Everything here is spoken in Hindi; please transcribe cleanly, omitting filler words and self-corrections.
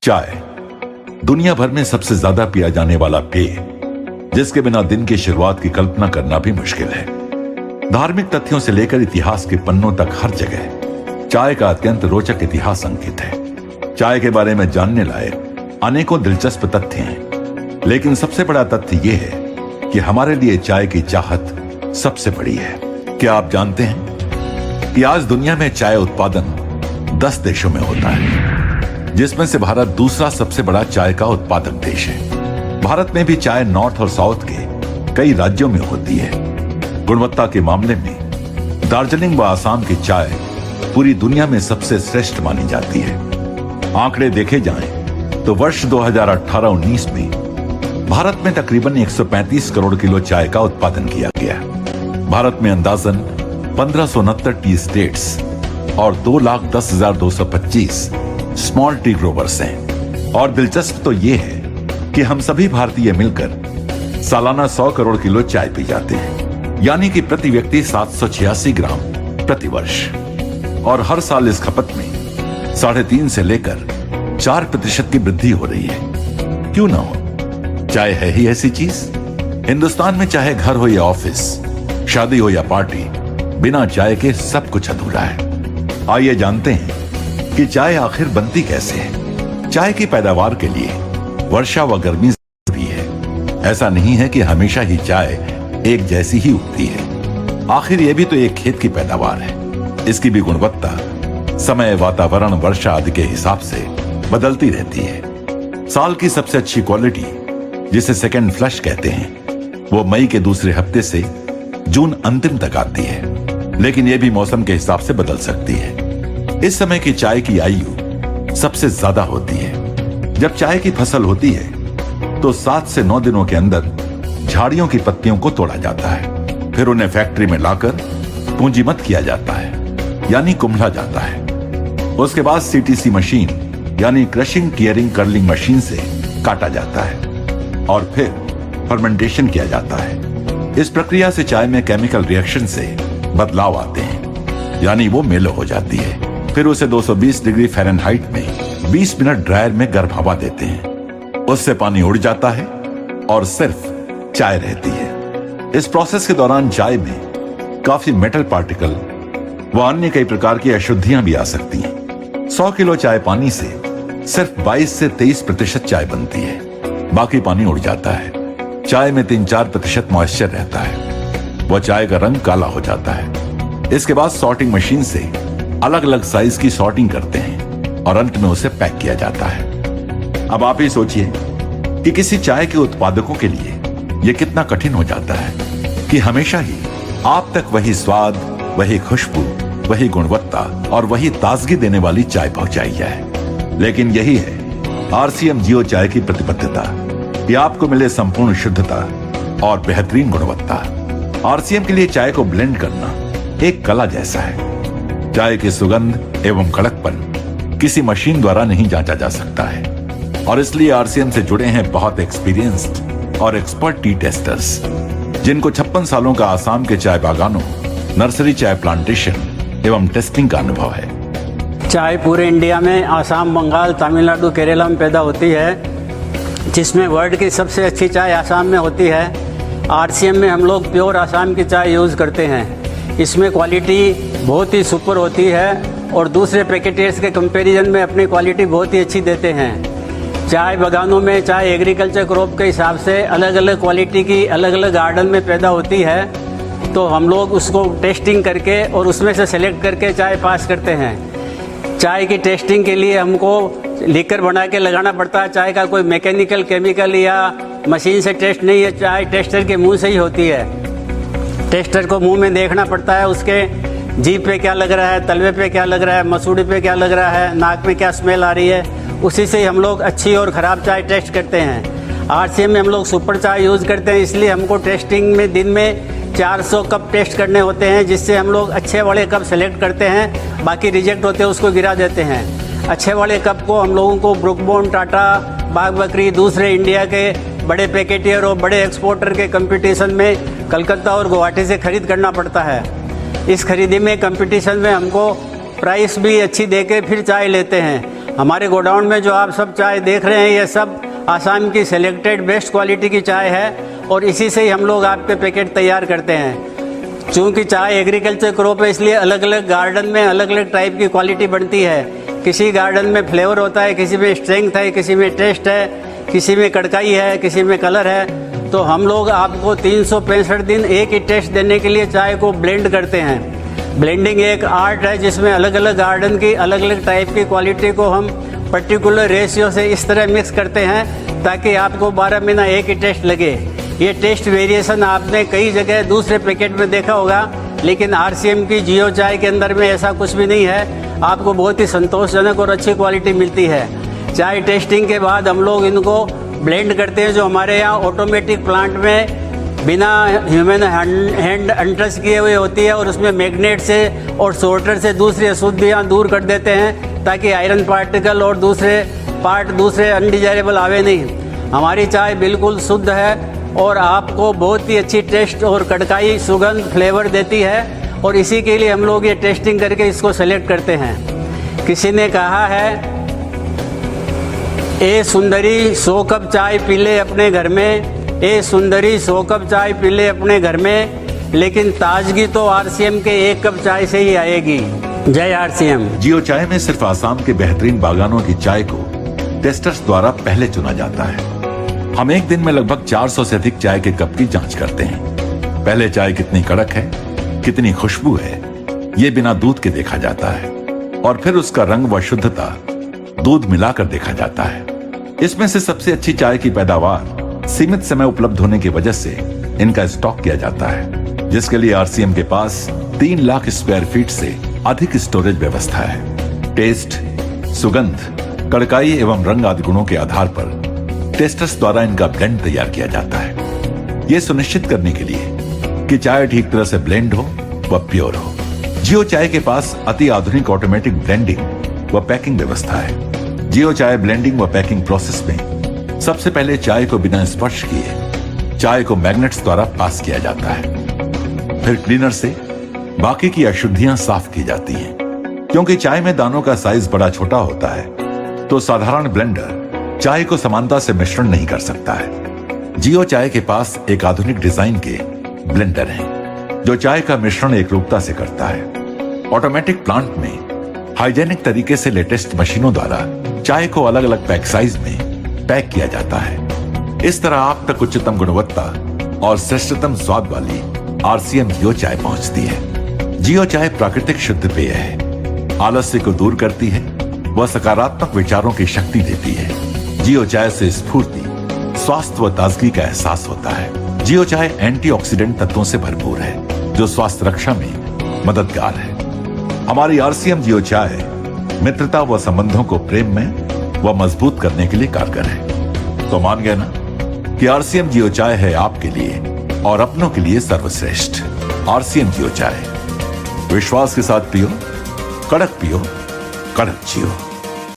चाय दुनिया भर में सबसे ज्यादा पिया जाने वाला पेय, जिसके बिना दिन की शुरुआत की कल्पना करना भी मुश्किल है। धार्मिक तथ्यों से लेकर इतिहास के पन्नों तक हर जगह चाय का अत्यंत रोचक इतिहास अंकित है। चाय के बारे में जानने लायक अनेकों दिलचस्प तथ्य हैं, लेकिन सबसे बड़ा तथ्य यह है कि हमारे लिए चाय की चाहत सबसे बड़ी है। क्या आप जानते हैं कि आज दुनिया में चाय उत्पादन 10 देशों में होता है, जिसमें से भारत दूसरा सबसे बड़ा चाय का उत्पादक देश है। भारत में भी चाय नॉर्थ और साउथ के कई राज्यों में होती है। गुणवत्ता के मामले में दार्जिलिंग व आसाम की चाय पूरी दुनिया में सबसे श्रेष्ठ मानी जाती है। आंकड़े देखे जाएं तो वर्ष 2018-19 में भारत में तकरीबन 135 करोड़ किलो चाय का उत्पादन किया गया। भारत में अंदाजन 1569 टी स्टेट्स और 2,10,225 स्मॉल टी ग्रोवर्स हैं। और दिलचस्प तो यह है कि हम सभी भारतीय मिलकर सालाना 100 करोड़ किलो चाय पी जाते हैं, यानी कि प्रति व्यक्ति 786 ग्राम प्रति वर्ष। और हर साल इस खपत में 3.5 से लेकर 4% की वृद्धि हो रही है। क्यों ना हो, चाय है ही ऐसी चीज। हिंदुस्तान में चाहे घर हो या ऑफिस, शादी हो या पार्टी, बिना चाय के सब कुछ अधूरा है। आइए जानते हैं कि चाय आखिर बनती कैसे है। चाय की पैदावार के लिए वर्षा व गर्मी जरूरी है। ऐसा नहीं है कि हमेशा ही चाय एक जैसी ही उगती है। आखिर यह भी तो एक खेत की पैदावार है। इसकी भी गुणवत्ता समय, वातावरण, वर्षा आदि के हिसाब से बदलती रहती है। साल की सबसे अच्छी क्वालिटी, जिसे सेकेंड फ्लश कहते हैं, वो मई के दूसरे हफ्ते से जून अंतिम तक आती है, लेकिन यह भी मौसम के हिसाब से बदल सकती है। इस समय की चाय की आयु सबसे ज्यादा होती है। जब चाय की फसल होती है तो 7 से 9 दिनों के अंदर झाड़ियों की पत्तियों को तोड़ा जाता है। फिर उन्हें फैक्ट्री में लाकर पूंजीमत किया जाता है, यानी कुम्हला जाता है। उसके बाद सीटीसी मशीन यानी क्रशिंग टियरिंग कर्लिंग मशीन से काटा जाता है और फिर फर्मेंटेशन किया जाता है। इस प्रक्रिया से चाय में केमिकल रिएक्शन से बदलाव आते हैं, यानी वो मेलो हो जाती है। फिर उसे 220 डिग्री फ़ारेनहाइट में 20 मिनट ड्रायर में गर्म हवा देते हैं। उससे पानी उड़ जाता है और सिर्फ चाय रहती है। इस प्रोसेस के दौरान चाय में काफी मेटल पार्टिकल व अन्य कई प्रकार की अशुद्धियां भी आ सकती हैं। 100 किलो चाय पानी से सिर्फ 22 से 23% चाय बनती है, बाकी पानी उड़ जाता है। चाय में 3-4% मॉइस्चर रहता है। वह चाय का रंग काला हो जाता है। इसके बाद सॉर्टिंग मशीन से अलग अलग साइज की सॉर्टिंग करते हैं और अंत में उसे पैक किया जाता है। अब आप ही सोचिए कि किसी चाय के उत्पादकों के लिए यह कितना कठिन हो जाता है कि हमेशा ही आप तक वही स्वाद, वही खुशबू, वही गुणवत्ता और वही ताजगी देने वाली चाय पहुंचाई जाए। लेकिन यही है आरसीएम जियो चाय की प्रतिबद्धता कि आपको मिले संपूर्ण शुद्धता और बेहतरीन गुणवत्ता। आरसीएम के लिए चाय को ब्लेंड करना एक कला जैसा है। चाय की सुगंध एवं कड़कपन किसी मशीन द्वारा नहीं जांचा जा सकता है, और इसलिए आरसीएम से जुड़े हैं बहुत एक्सपीरियंस्ड और एक्सपर्ट टी टेस्टर्स, जिनको 56 सालों का आसाम के चाय बागानों, नर्सरी चाय प्लांटेशन एवं टेस्टिंग का अनुभव है। चाय पूरे इंडिया में आसाम, बंगाल, तमिलनाडु, केरला में पैदा होती है, जिसमें वर्ल्ड की सबसे अच्छी चाय आसाम में होती है। आरसीएम में हम लोग प्योर आसाम की चाय यूज़ करते हैं। इसमें क्वालिटी बहुत ही सुपर होती है और दूसरे पैकेटर्स के कंपैरिजन में अपनी क्वालिटी बहुत ही अच्छी देते हैं। चाय बागानों में चाय एग्रीकल्चर क्रॉप के हिसाब से अलग अलग क्वालिटी की अलग अलग गार्डन में पैदा होती है, तो हम लोग उसको टेस्टिंग करके और उसमें से सेलेक्ट करके चाय पास करते हैं। चाय की टेस्टिंग के लिए हमको लीकर बना के लगाना पड़ता है। चाय का कोई मैकेनिकल, केमिकल या मशीन से टेस्ट नहीं है, चाय टेस्टर के मुँह से ही होती है। टेस्टर को मुंह में देखना पड़ता है, उसके जीभ पे क्या लग रहा है, तलवे पे क्या लग रहा है, मसूड़ी पे क्या लग रहा है, नाक में क्या स्मेल आ रही है, उसी से हम लोग अच्छी और ख़राब चाय टेस्ट करते हैं। आरसीएम में हम लोग सुपर चाय यूज़ करते हैं, इसलिए हमको टेस्टिंग में दिन में 400 कप टेस्ट करने होते हैं, जिससे हम लोग अच्छे वाले कप सेलेक्ट करते हैं। बाकी रिजेक्ट होते हैं उसको गिरा देते हैं। अच्छे वाले कप को हम लोगों को ब्रुक बॉन्ड, टाटा, बाग बकरी, दूसरे इंडिया के बड़े पैकेटियर और बड़े एक्सपोर्टर के कंपटीशन में कलकत्ता और गुवाहाटी से खरीद करना पड़ता है। इस खरीदी में कंपटीशन में हमको प्राइस भी अच्छी देके फिर चाय लेते हैं। हमारे गोडाउन में जो आप सब चाय देख रहे हैं ये सब आसाम की सेलेक्टेड बेस्ट क्वालिटी की चाय है और इसी से ही हम लोग आपके पैकेट तैयार करते हैं। चूँकि चाय एग्रीकल्चर क्रॉप है इसलिए अलग अलग गार्डन में अलग अलग टाइप की क्वालिटी बनती है। किसी गार्डन में फ्लेवर होता है, किसी में स्ट्रेंथ है, किसी में टेस्ट है, किसी में कड़काई है, किसी में कलर है। तो हम लोग आपको 365 दिन एक ही टेस्ट देने के लिए चाय को ब्लेंड करते हैं। ब्लेंडिंग एक आर्ट है जिसमें अलग अलग गार्डन की अलग अलग टाइप की क्वालिटी को हम पर्टिकुलर रेशियो से इस तरह मिक्स करते हैं ताकि आपको 12 महीना एक ही टेस्ट लगे। ये टेस्ट वेरिएशन आपने कई जगह दूसरे पैकेट में देखा होगा, लेकिन आरसीएम की जियो चाय के अंदर में ऐसा कुछ भी नहीं है। आपको बहुत ही संतोषजनक और अच्छी क्वालिटी मिलती है। चाय टेस्टिंग के बाद हम लोग इनको ब्लेंड करते हैं, जो हमारे यहाँ ऑटोमेटिक प्लांट में बिना ह्यूमन हैंड अनटच किए हुए होती है और उसमें मैग्नेट से और सोर्टर से दूसरी अशुद्धियाँ दूर कर देते हैं ताकि आयरन पार्टिकल और दूसरे अनडिजायरेबल आवे नहीं। हमारी चाय बिल्कुल शुद्ध है और आपको बहुत ही अच्छी टेस्ट और कड़काई सुगंध फ्लेवर देती है और इसी के लिए हम लोग ये टेस्टिंग करके इसको सेलेक्ट करते हैं। किसी ने कहा है ए सुंदरी 100 कप चाय पी ले अपने घर में, ए सुंदरी 100 कप चाय पी ले अपने घर में, लेकिन ताजगी तो आरसीएम के 1 कप चाय से ही आएगी। जय आरसीएम। जियो चाय में सिर्फ आसाम के बेहतरीन बागानों की चाय को टेस्टर्स द्वारा पहले चुना जाता है। हम एक दिन में लगभग 400 से अधिक चाय के कप की जांच करते हैं। पहले चाय कितनी कड़क है, कितनी खुशबू है, ये बिना दूध के देखा जाता है और फिर उसका रंग व शुद्धता दूध मिलाकर देखा जाता है। इसमें से सबसे अच्छी चाय की पैदावार सीमित समय उपलब्ध होने की वजह से इनका स्टॉक किया जाता है, जिसके लिए आरसीएम के पास 3 लाख स्क्वायर फीट से अधिक स्टोरेज व्यवस्था है। टेस्ट, सुगंध, कड़काई एवं रंग आदि गुणों के आधार पर टेस्टर्स द्वारा इनका ब्लेंड तैयार किया जाता है, ये सुनिश्चित करने के लिए कि चाय ठीक तरह से ब्लेंड हो व प्योर हो। जियो चाय के पास अति आधुनिक ऑटोमेटिक ब्लेंडिंग व पैकिंग व्यवस्था है। जियो चाय ब्लेंडिंग व पैकिंग प्रोसेस में सबसे पहले चाय को बिना स्पर्श किए चाय को मैग्नेट्स द्वारा पास किया जाता है। फिर क्लीनर से बाकी की अशुद्धियां साफ की जाती हैं। क्योंकि चाय में दानों का साइज बड़ा छोटा होता है तो साधारण ब्लेंडर चाय को समानता से मिश्रण नहीं कर सकता है। जियो चाय के पास एक आधुनिक डिजाइन के ब्लेंडर हैं जो चाय का मिश्रण एकरूपता से करता है। ऑटोमेटिक प्लांट में हाइजेनिक तरीके से लेटेस्ट मशीनों द्वारा चाय को अलग अलग पैक साइज में पैक किया जाता है। इस तरह आप तक उच्चतम गुणवत्ता और श्रेष्ठतम स्वाद वाली आरसीएम जियो चाय पहुंचती है। जियो चाय प्राकृतिक शुद्ध पेय है, आलस्य को दूर करती है व सकारात्मक विचारों की शक्ति देती है। जियो चाय से स्फूर्ति, स्वास्थ्य व ताजगी का एहसास होता है। जियो चाय एंटीऑक्सीडेंट तत्वों से भरपूर है जो स्वास्थ्य रक्षा में मददगार है। हमारी आरसीएम जियो चाय मित्रता व संबंधों को प्रेम में व मजबूत करने के लिए कारगर है। तो मान गए ना कि आरसीएम जियो चाय है आपके लिए और अपनों के लिए सर्वश्रेष्ठ। आरसीएम जियो चाय, विश्वास के साथ पियो, कड़क पियो, कड़क जियो।